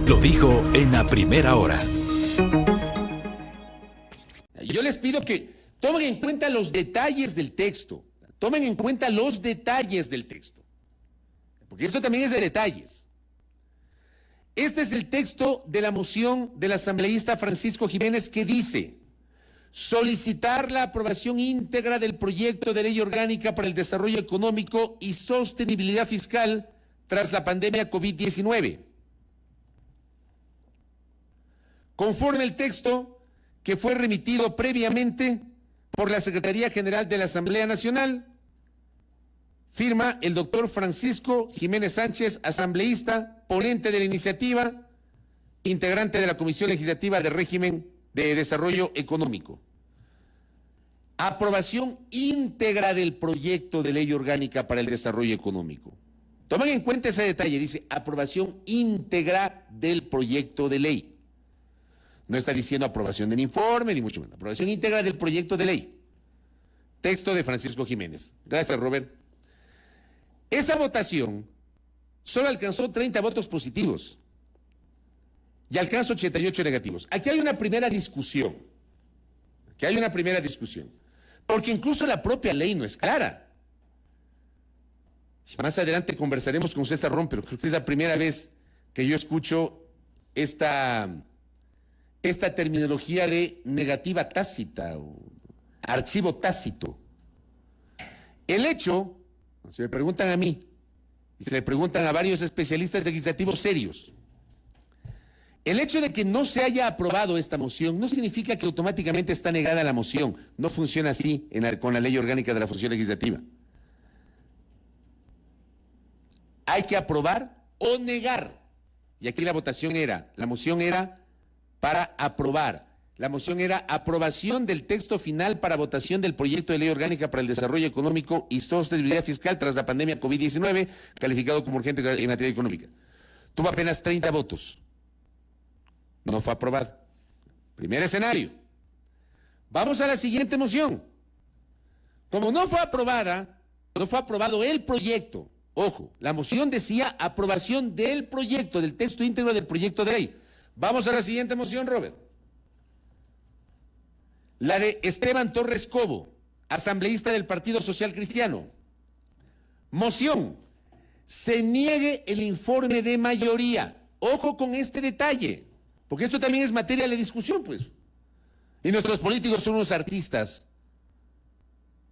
Lo dijo en la primera hora. Yo les pido que tomen en cuenta los detalles del texto. Tomen en cuenta los detalles del texto. Porque esto también es de detalles. Este es el texto de la moción del asambleísta Francisco Jiménez que dice: solicitar la aprobación íntegra del proyecto de ley orgánica para el desarrollo económico y sostenibilidad fiscal tras la pandemia COVID-19. Conforme el texto que fue remitido previamente por la Secretaría General de la Asamblea Nacional, firma el doctor Francisco Jiménez Sánchez, asambleísta, ponente de la iniciativa, integrante de la Comisión Legislativa de Régimen de Desarrollo Económico. Aprobación íntegra del proyecto de ley orgánica para el desarrollo económico. Tomen en cuenta ese detalle, dice aprobación íntegra del proyecto de ley. No está diciendo aprobación del informe, ni mucho menos. Aprobación íntegra del proyecto de ley. Texto de Francisco Jiménez. Gracias, Robert. Esa votación solo alcanzó 30 votos positivos y alcanza 88 negativos. Aquí hay una primera discusión. Porque incluso la propia ley no es clara. Más adelante conversaremos con César Ron, pero creo que es la primera vez que yo escucho esta terminología de negativa tácita o archivo tácito. El hecho, si me preguntan a mí, y se le preguntan a varios especialistas legislativos serios, el hecho de que no se haya aprobado esta moción no significa que automáticamente está negada la moción. No funciona así con la ley orgánica de la función legislativa. Hay que aprobar o negar. Y aquí la moción era para aprobar. La moción era aprobación del texto final para votación del proyecto de ley orgánica para el desarrollo económico y sostenibilidad fiscal tras la pandemia COVID-19, calificado como urgente en materia económica. Tuvo apenas 30 votos. No fue aprobado. Primer escenario. Vamos a la siguiente moción. Como no fue aprobado el proyecto. Ojo, la moción decía aprobación del proyecto, del texto íntegro del proyecto de ley. Vamos a la siguiente moción, Robert. La de Esteban Torres Cobo, asambleísta del Partido Social Cristiano. Moción: se niegue el informe de mayoría. Ojo con este detalle, porque esto también es materia de discusión, pues. Y nuestros políticos son unos artistas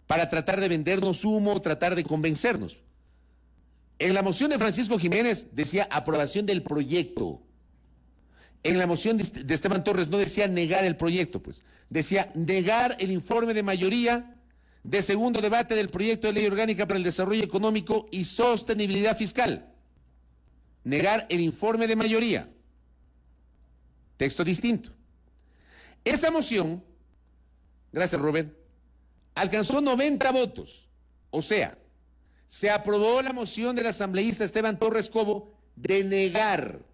para tratar de vendernos humo, tratar de convencernos. En la moción de Francisco Jiménez decía aprobación del proyecto. En la moción de Esteban Torres no decía negar el proyecto, pues. Decía negar el informe de mayoría de segundo debate del proyecto de ley orgánica para el desarrollo económico y sostenibilidad fiscal. Negar el informe de mayoría. Texto distinto. Esa moción, gracias Robert, alcanzó 90 votos. O sea, se aprobó la moción del asambleísta Esteban Torres Cobo de negar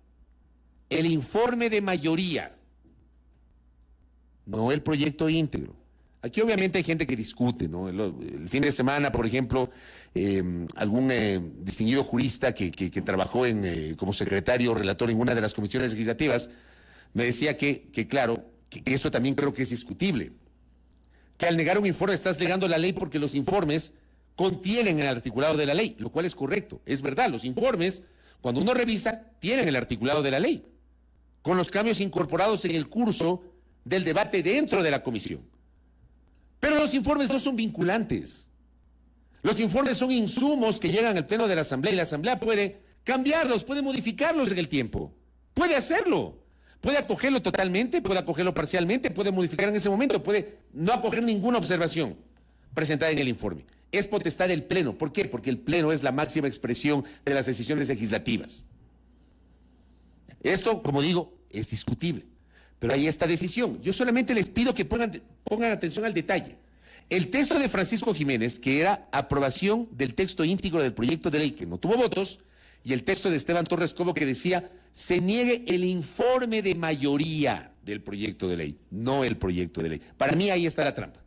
el informe de mayoría, no el proyecto íntegro. Aquí obviamente hay gente que discute, ¿no? El fin de semana, por ejemplo, algún distinguido jurista que trabajó como secretario o relator en una de las comisiones legislativas, me decía que esto también creo que es discutible. Que al negar un informe estás negando la ley porque los informes contienen el articulado de la ley, lo cual es correcto. Es verdad, los informes, cuando uno revisa, tienen el articulado de la ley, con los cambios incorporados en el curso del debate dentro de la comisión. Pero los informes no son vinculantes. Los informes son insumos que llegan al pleno de la Asamblea y la Asamblea puede cambiarlos, puede modificarlos en el tiempo. Puede hacerlo. Puede acogerlo totalmente, puede acogerlo parcialmente, puede modificar en ese momento, puede no acoger ninguna observación presentada en el informe. Es potestad del Pleno. ¿Por qué? Porque el Pleno es la máxima expresión de las decisiones legislativas. Esto, como digo, es discutible. Pero hay esta decisión. Yo solamente les pido que pongan atención al detalle. El texto de Francisco Jiménez, que era aprobación del texto íntegro del proyecto de ley, que no tuvo votos, y el texto de Esteban Torres Cobo, que decía, se niegue el informe de mayoría del proyecto de ley, no el proyecto de ley. Para mí ahí está la trampa.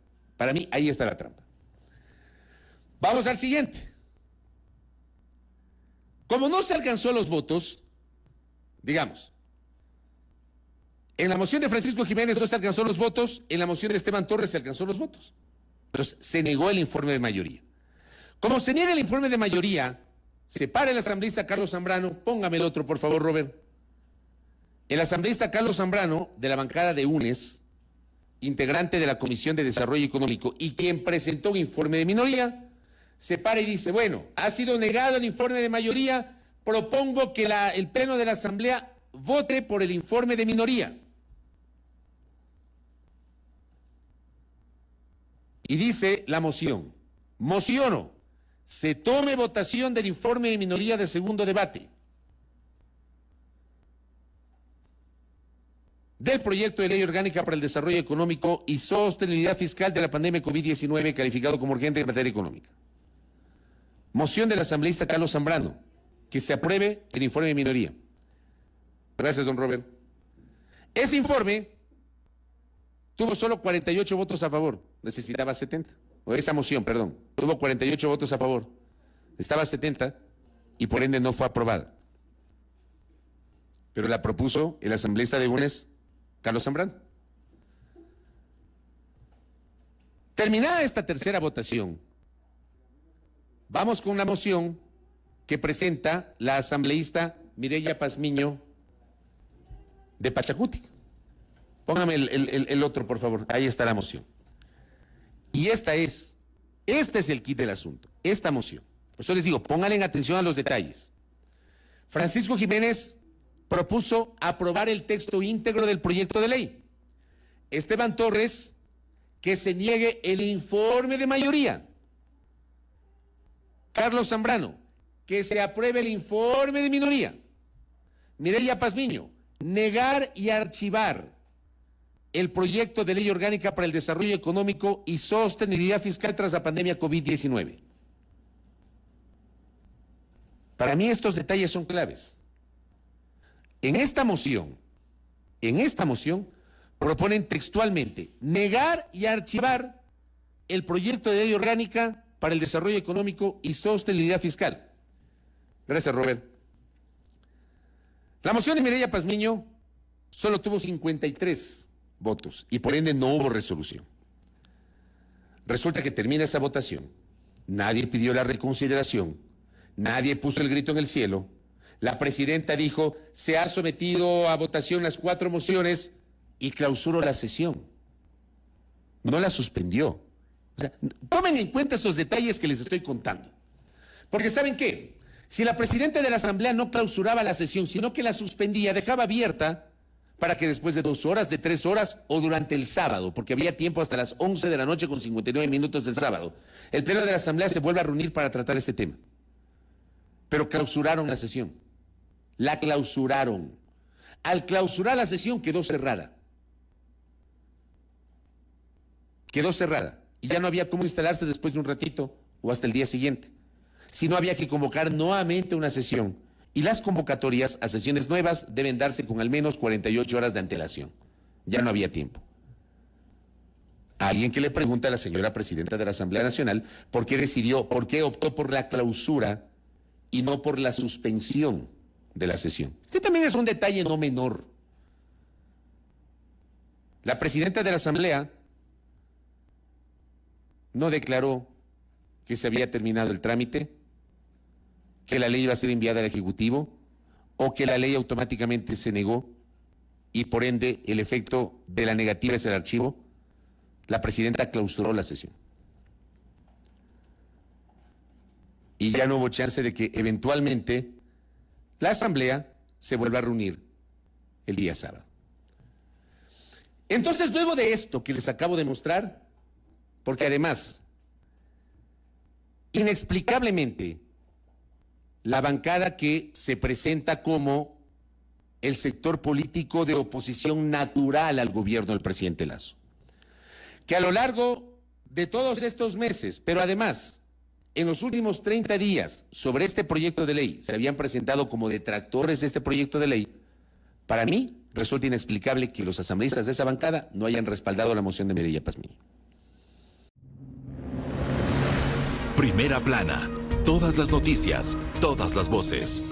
Vamos al siguiente. Como no se alcanzó los votos, digamos, En la moción de Francisco Jiménez no se alcanzó los votos, en la moción de Esteban Torres se alcanzó los votos. Pero se negó el informe de mayoría. Como se niega el informe de mayoría, se para el asambleísta Carlos Zambrano, póngame el otro por favor, Robert. El asambleísta Carlos Zambrano, de la bancada de UNES, integrante de la Comisión de Desarrollo Económico y quien presentó un informe de minoría, se para y dice, bueno, ha sido negado el informe de mayoría, propongo que el Pleno de la Asamblea vote por el informe de minoría. Y dice la moción, mociono, se tome votación del informe de minoría de segundo debate del proyecto de ley orgánica para el desarrollo económico y sostenibilidad fiscal de la pandemia COVID-19 calificado como urgente en materia económica. Moción del asambleísta Carlos Zambrano, que se apruebe el informe de minoría. Gracias, don Robert. Ese informe tuvo solo 48 votos a favor, necesitaba 70. O esa moción, perdón, tuvo 48 votos a favor, estaba 70 y por ende no fue aprobada. Pero la propuso el asambleísta de UNES, Carlos Zambrano. Terminada esta tercera votación, vamos con la moción que presenta la asambleísta Mireya Pazmiño de Pachacuti. Póngame el otro, por favor. Ahí está la moción. Y este es el kit del asunto, esta moción. Por eso les digo, pónganle atención a los detalles. Francisco Jiménez propuso aprobar el texto íntegro del proyecto de ley. Esteban Torres, que se niegue el informe de mayoría. Carlos Zambrano, que se apruebe el informe de minoría. Mireya Pazmiño, negar y archivar el proyecto de ley orgánica para el desarrollo económico y sostenibilidad fiscal tras la pandemia COVID-19. Para mí estos detalles son claves. En esta moción, proponen textualmente negar y archivar el proyecto de ley orgánica para el desarrollo económico y sostenibilidad fiscal. Gracias, Robert. La moción de Mireya Pazmiño solo tuvo 53 votos y por ende no hubo resolución. Resulta que termina esa votación, nadie pidió la reconsideración, nadie puso el grito en el cielo, la presidenta dijo, se ha sometido a votación las 4 mociones y clausuró la sesión. No la suspendió. O sea, tomen en cuenta estos detalles que les estoy contando. Porque ¿saben qué? Si la presidenta de la Asamblea no clausuraba la sesión, sino que la suspendía, dejaba abierta para que después de 2 horas, de 3 horas o durante el sábado, porque había tiempo hasta las 11 de la noche con 59 minutos del sábado, el Pleno de la Asamblea se vuelve a reunir para tratar este tema. Pero clausuraron la sesión. La clausuraron. Al clausurar la sesión quedó cerrada. Quedó cerrada. Y ya no había cómo instalarse después de un ratito o hasta el día siguiente. Sino había que convocar nuevamente una sesión. Y las convocatorias a sesiones nuevas deben darse con al menos 48 horas de antelación. Ya no había tiempo. Alguien que le pregunta a la señora presidenta de la Asamblea Nacional por qué optó por la clausura y no por la suspensión de la sesión. Este también es un detalle no menor. La presidenta de la Asamblea no declaró que se había terminado el trámite, que la ley iba a ser enviada al Ejecutivo o que la ley automáticamente se negó y por ende el efecto de la negativa es el archivo. La presidenta clausuró la sesión. Y ya no hubo chance de que eventualmente la Asamblea se vuelva a reunir el día sábado. Entonces, luego de esto que les acabo de mostrar, porque además, inexplicablemente, la bancada que se presenta como el sector político de oposición natural al gobierno del presidente Lasso, que a lo largo de todos estos meses, pero además en los últimos 30 días sobre este proyecto de ley se habían presentado como detractores de este proyecto de ley, para mí resulta inexplicable que los asambleístas de esa bancada no hayan respaldado la moción de Mireya Pazmiño. Primera plana. Todas las noticias, todas las voces.